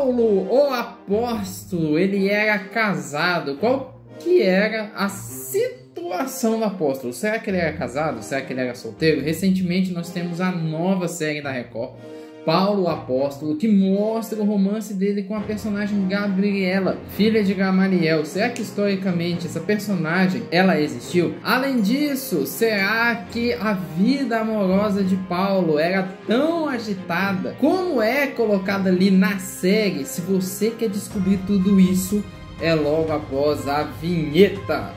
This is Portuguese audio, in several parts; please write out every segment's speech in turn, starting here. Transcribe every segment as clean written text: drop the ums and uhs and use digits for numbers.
Paulo, o apóstolo, ele era casado. Qual que era a situação do apóstolo? Será que ele era casado? Será que ele era solteiro? Recentemente nós temos a nova série da Record, Paulo o Apóstolo, que mostra o romance dele com a personagem Gabriela, filha de Gamaliel. Será que historicamente essa personagem ela existiu? Além disso, será que a vida amorosa de Paulo era tão agitada como é colocada ali na série? Se você quer descobrir tudo isso, é logo após a vinheta.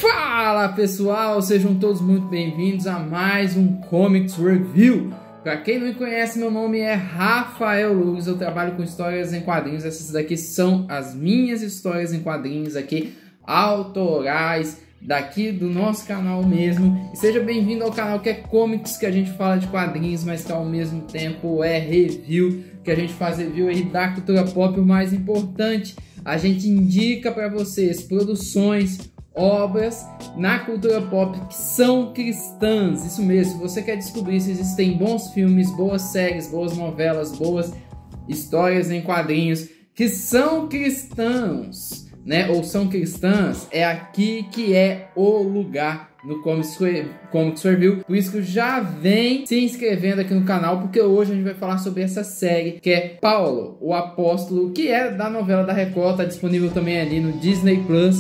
Fala pessoal, sejam todos muito bem-vindos a mais um Comics Review. Para quem não me conhece, meu nome é Rafael Luiz, eu trabalho com histórias em quadrinhos. Essas daqui são as minhas histórias em quadrinhos aqui, autorais, daqui do nosso canal mesmo. E seja bem-vindo ao canal que é Comics, que a gente fala de quadrinhos, mas que ao mesmo tempo é review, que a gente faz review aí da cultura pop. O mais importante, a gente indica para vocês produções, obras na cultura pop que são cristãs. Isso mesmo, se você quer descobrir se existem bons filmes, boas séries, boas novelas, boas histórias em quadrinhos que são cristãos, né, ou são cristãs, é aqui que é o lugar no Comics Review. Por isso que já vem se inscrevendo aqui no canal, porque hoje a gente vai falar sobre essa série que é Paulo, o Apóstolo, que é da novela da Record, tá disponível também ali no Disney Plus.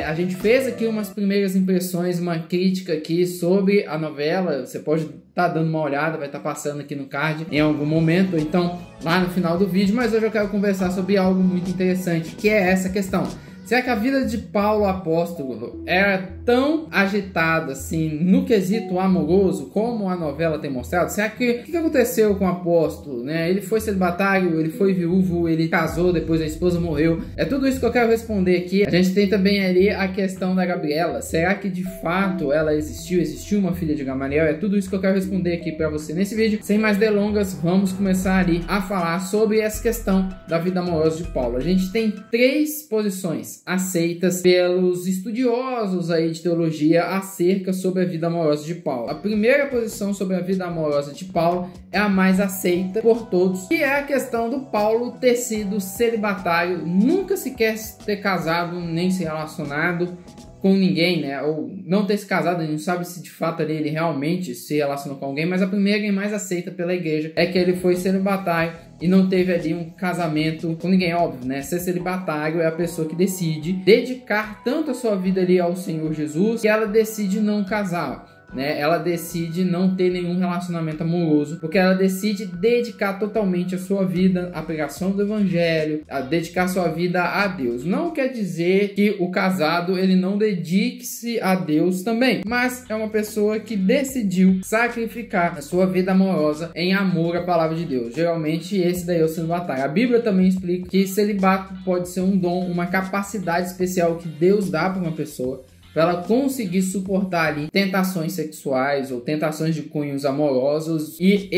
A gente fez aqui umas primeiras impressões, uma crítica aqui sobre a novela. Você pode estar dando uma olhada, vai estar passando aqui no card em algum momento, ou então lá no final do vídeo. Mas hoje eu quero conversar sobre algo muito interessante, que é essa questão. Será que a vida de Paulo Apóstolo era tão agitada assim no quesito amoroso como a novela tem mostrado? Será que o que aconteceu com o Apóstolo, né? Ele foi celibatário, ele foi viúvo, ele casou, depois a esposa morreu. É tudo isso que eu quero responder aqui. A gente tem também ali a questão da Gabriela. Será que de fato ela existiu? Existiu uma filha de Gamaliel? É tudo isso que eu quero responder aqui para você nesse vídeo. Sem mais delongas, vamos começar ali a falar sobre essa questão da vida amorosa de Paulo. A gente tem três posições aceitas pelos estudiosos aí de teologia acerca sobre a vida amorosa de Paulo. A primeira posição sobre a vida amorosa de Paulo é a mais aceita por todos, que é a questão do Paulo ter sido celibatário, nunca sequer ter casado nem se relacionado com ninguém, né? Ou não ter se casado, a gente não sabe se de fato ele realmente se relacionou com alguém, mas a primeira e mais aceita pela igreja é que ele foi celibatário e não teve ali um casamento com ninguém, óbvio, né? Ser celibatário é a pessoa que decide dedicar tanto a sua vida ali ao Senhor Jesus que ela decide não casar, né? Ela decide não ter nenhum relacionamento amoroso, porque ela decide dedicar totalmente a sua vida à pregação do evangelho, a dedicar sua vida a Deus. Não quer dizer que o casado ele não dedique-se a Deus também, mas é uma pessoa que decidiu sacrificar a sua vida amorosa em amor à palavra de Deus. Geralmente esse daí é o celibatário. A Bíblia também explica que celibato pode ser um dom, uma capacidade especial que Deus dá para uma pessoa, para ela conseguir suportar ali tentações sexuais ou tentações de cunhos amorosos, e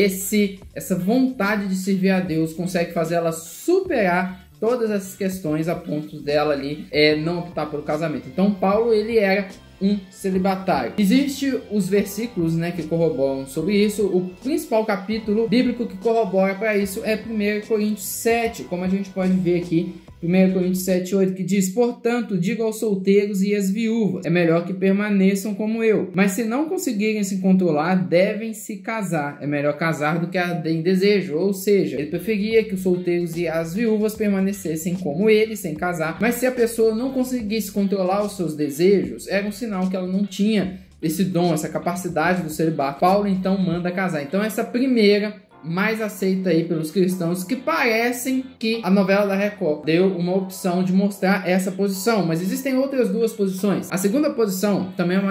essa vontade de servir a Deus consegue fazer ela superar todas essas questões a ponto dela ali não optar pelo casamento. Então Paulo ele era um celibatário. Existem os versículos, né, que corroboram sobre isso. O principal capítulo bíblico que corrobora para isso é 1 Coríntios 7, como a gente pode ver aqui. 1 Coríntios 7:8, que diz: portanto, digo aos solteiros e às viúvas, é melhor que permaneçam como eu. Mas se não conseguirem se controlar, devem se casar. É melhor casar do que arder em desejo. Ou seja, ele preferia que os solteiros e as viúvas permanecessem como ele, sem casar. Mas se a pessoa não conseguisse controlar os seus desejos, era um sinal que ela não tinha esse dom, essa capacidade do celibato. Paulo então manda casar. Então essa primeira mais aceita aí pelos cristãos, que parecem que a novela da Record deu uma opção de mostrar essa posição, mas existem outras duas posições. A segunda posição também é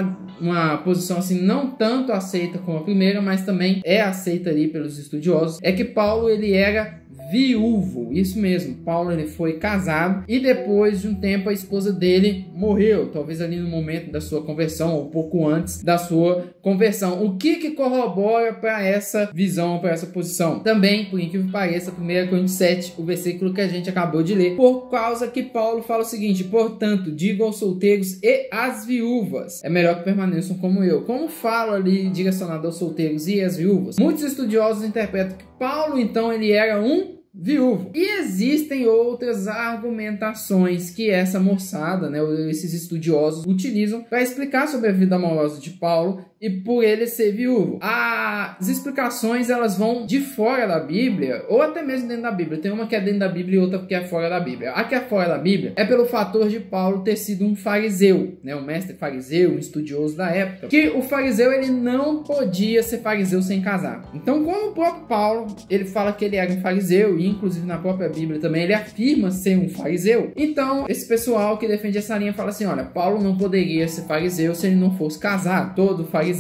uma posição assim não tanto aceita como a primeira, mas também é aceita ali pelos estudiosos, é que Paulo ele era viúvo. Isso mesmo, Paulo ele foi casado e depois de um tempo a esposa dele morreu, talvez ali no momento da sua conversão ou pouco antes da sua conversão. O que corrobora para essa visão, para essa posição? Também, por incrível que pareça, 1 Coríntios 7, o versículo que a gente acabou de ler, por causa que Paulo fala o seguinte: portanto, digo aos solteiros e às viúvas, é melhor que permaneçam como eu. Como fala ali direcionado aos solteiros e às viúvas, muitos estudiosos interpretam que Paulo, então, ele era um viúvo. E existem outras argumentações que essa moçada, né, esses estudiosos utilizam para explicar sobre a vida amorosa de Paulo e por ele ser viúvo. As explicações, elas vão de fora da Bíblia ou até mesmo dentro da Bíblia. Tem uma que é dentro da Bíblia e outra que é fora da Bíblia. A que é fora da Bíblia é pelo fator de Paulo ter sido um fariseu, né, um mestre fariseu, um estudioso da época, que o fariseu ele não podia ser fariseu sem casar. Então, como o próprio Paulo, ele fala que ele era um fariseu, e inclusive na própria Bíblia também ele afirma ser um fariseu, então esse pessoal que defende essa linha fala assim: olha, Paulo não poderia ser fariseu se ele não fosse casado. Todo fariseu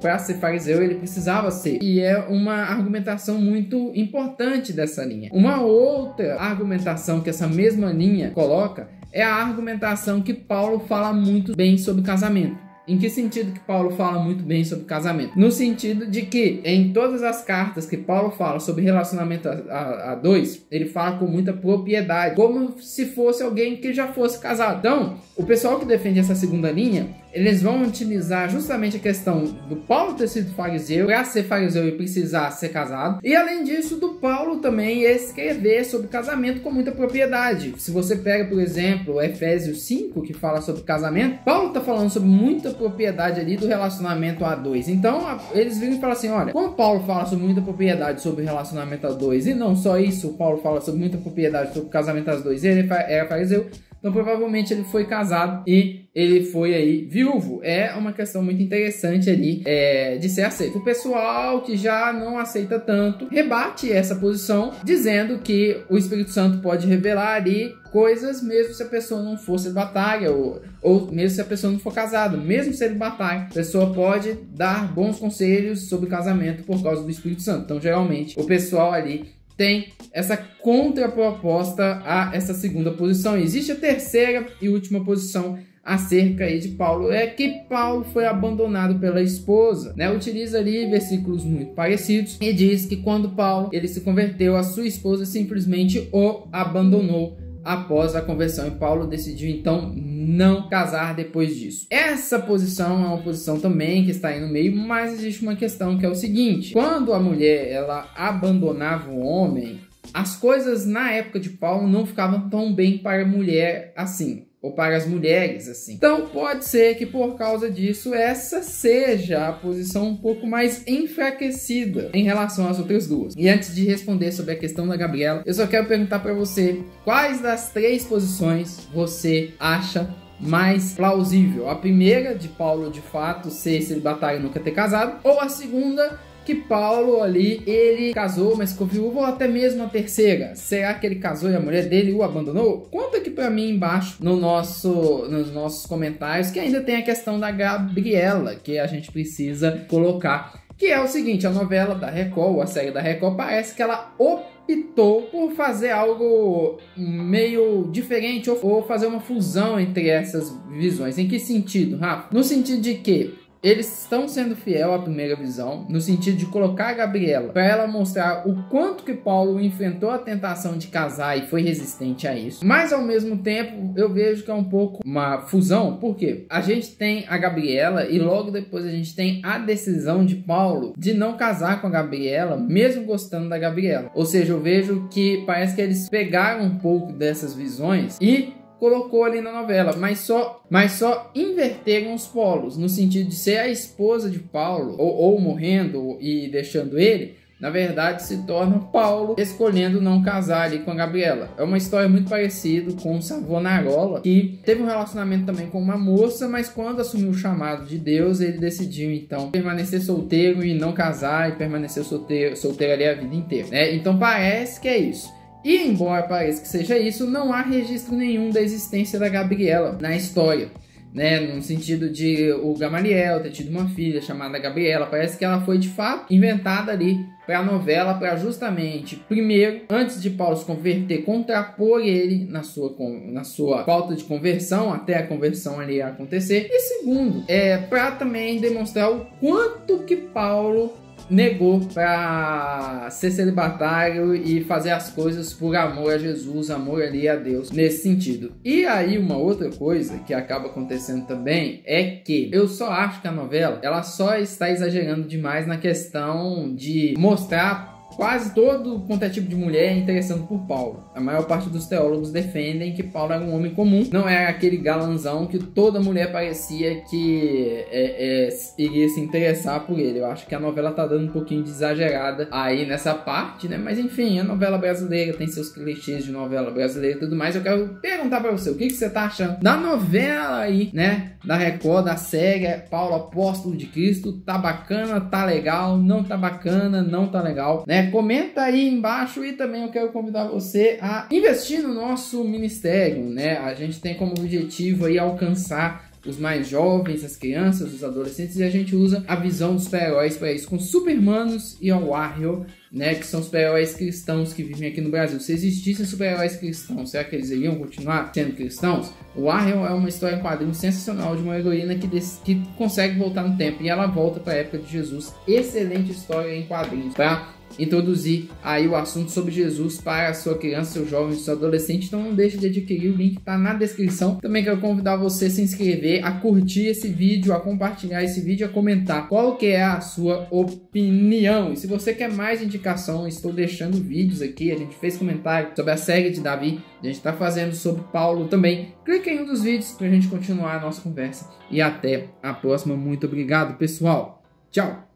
para ser fariseu ele precisava ser, e é uma argumentação muito importante dessa linha. Uma outra argumentação que essa mesma linha coloca é a argumentação que Paulo fala muito bem sobre casamento. Em que sentido que Paulo fala muito bem sobre casamento? No sentido de que em todas as cartas que Paulo fala sobre relacionamento a dois, ele fala com muita propriedade, como se fosse alguém que já fosse casado. Então, o pessoal que defende essa segunda linha, eles vão utilizar justamente a questão do Paulo ter sido fariseu, para ser fariseu e precisar ser casado, e além disso, do Paulo também escrever sobre casamento com muita propriedade. Se você pega, por exemplo, Efésios 5, que fala sobre casamento, Paulo está falando sobre muita propriedade ali do relacionamento a dois. Então, eles viram e falam assim: olha, como Paulo fala sobre muita propriedade sobre relacionamento a dois, e não só isso, Paulo fala sobre muita propriedade sobre casamento a dois, ele era fariseu, então provavelmente ele foi casado e ele foi aí viúvo. É uma questão muito interessante ali de ser aceito. O pessoal que já não aceita tanto rebate essa posição, dizendo que o Espírito Santo pode revelar ali coisas mesmo se a pessoa não for celibatária ou mesmo se a pessoa não for casada. Mesmo celibatária, a pessoa pode dar bons conselhos sobre casamento por causa do Espírito Santo. Então geralmente o pessoal ali tem essa contraproposta a essa segunda posição. Existe a terceira e última posição acerca aí de Paulo, é que Paulo foi abandonado pela esposa, né? Utiliza ali versículos muito parecidos e diz que quando Paulo ele se converteu, a sua esposa simplesmente o abandonou após a conversão, e Paulo decidiu então não casar depois disso. Essa posição é uma posição também que está aí no meio, mas existe uma questão que é o seguinte: quando a mulher ela abandonava o homem, as coisas na época de Paulo não ficavam tão bem para a mulher assim, ou para as mulheres assim. Então pode ser que por causa disso essa seja a posição um pouco mais enfraquecida em relação às outras duas. E antes de responder sobre a questão da Gabriela, eu só quero perguntar para você: quais das três posições você acha mais plausível? A primeira, de Paulo de fato ser celibatário e nunca ter casado, ou a segunda, que Paulo ali, ele casou, mas ficou viúvo, ou até mesmo a terceira? Será que ele casou e a mulher dele o abandonou? Conta aqui pra mim embaixo nos nossos comentários, que ainda tem a questão da Gabriela, que a gente precisa colocar. Que é o seguinte: a novela da Record, ou a série da Record, parece que ela optou por fazer algo meio diferente, ou fazer uma fusão entre essas visões. Em que sentido, Rafa? No sentido de que eles estão sendo fiel à primeira visão, no sentido de colocar a Gabriela para ela mostrar o quanto que Paulo enfrentou a tentação de casar e foi resistente a isso. Mas ao mesmo tempo eu vejo que é um pouco uma fusão, porque a gente tem a Gabriela e logo depois a gente tem a decisão de Paulo de não casar com a Gabriela, mesmo gostando da Gabriela. Ou seja, eu vejo que parece que eles pegaram um pouco dessas visões e colocou ali na novela, mas só inverteram os polos, no sentido de ser a esposa de Paulo, ou morrendo e deixando ele, na verdade se torna Paulo escolhendo não casar ali com a Gabriela. É uma história muito parecida com o Savonarola, que teve um relacionamento também com uma moça, mas quando assumiu o chamado de Deus, ele decidiu então permanecer solteiro e não casar, e permanecer solteiro ali a vida inteira, né? Então parece que é isso. E embora pareça que seja isso, não há registro nenhum da existência da Gabriela na história. né? No sentido de o Gamaliel ter tido uma filha chamada Gabriela. Parece que ela foi de fato inventada ali para a novela, para justamente, primeiro, antes de Paulo se converter, contrapor ele na sua falta de conversão, até a conversão ali acontecer. E segundo, para também demonstrar o quanto que Paulo negou para ser celibatário e fazer as coisas por amor a Jesus, amor ali a Deus, nesse sentido. E aí uma outra coisa que acaba acontecendo também é que eu só acho que a novela, ela só está exagerando demais na questão de mostrar quase todo quanto é tipo de mulher interessando por Paulo. A maior parte dos teólogos defendem que Paulo era um homem comum, não era aquele galanzão que toda mulher parecia que iria se interessar por ele. Eu acho que a novela tá dando um pouquinho de exagerada aí nessa parte, né? Mas enfim, a novela brasileira tem seus clichês de novela brasileira e tudo mais. Eu quero perguntar pra você, o que você tá achando da novela aí, né? Da Record, da série Paulo Apóstolo de Cristo? Tá bacana? Tá legal? Não tá bacana? Não tá legal, né? Comenta aí embaixo e também eu quero convidar você a investir no nosso ministério, né? A gente tem como objetivo aí alcançar os mais jovens, as crianças, os adolescentes, e a gente usa a visão dos super-heróis para isso, com Supermanos e o Warrior, né, que são super-heróis cristãos que vivem aqui no Brasil. Se existissem super-heróis cristãos, será que eles iriam continuar sendo cristãos? O Warrior é uma história em quadrinhos sensacional de uma heroína que consegue voltar no tempo, e ela volta para a época de Jesus. Excelente história em quadrinhos, tá? Introduzir aí o assunto sobre Jesus para a sua criança, seu jovem, seu adolescente. Então não deixe de adquirir, o link está na descrição. Também quero convidar você a se inscrever, a curtir esse vídeo, a compartilhar esse vídeo, a comentar qual que é a sua opinião. E se você quer mais indicação, estou deixando vídeos aqui. A gente fez comentário sobre a série de Davi, a gente está fazendo sobre Paulo também. Clique em um dos vídeos para a gente continuar a nossa conversa. E até a próxima. Muito obrigado, pessoal. Tchau!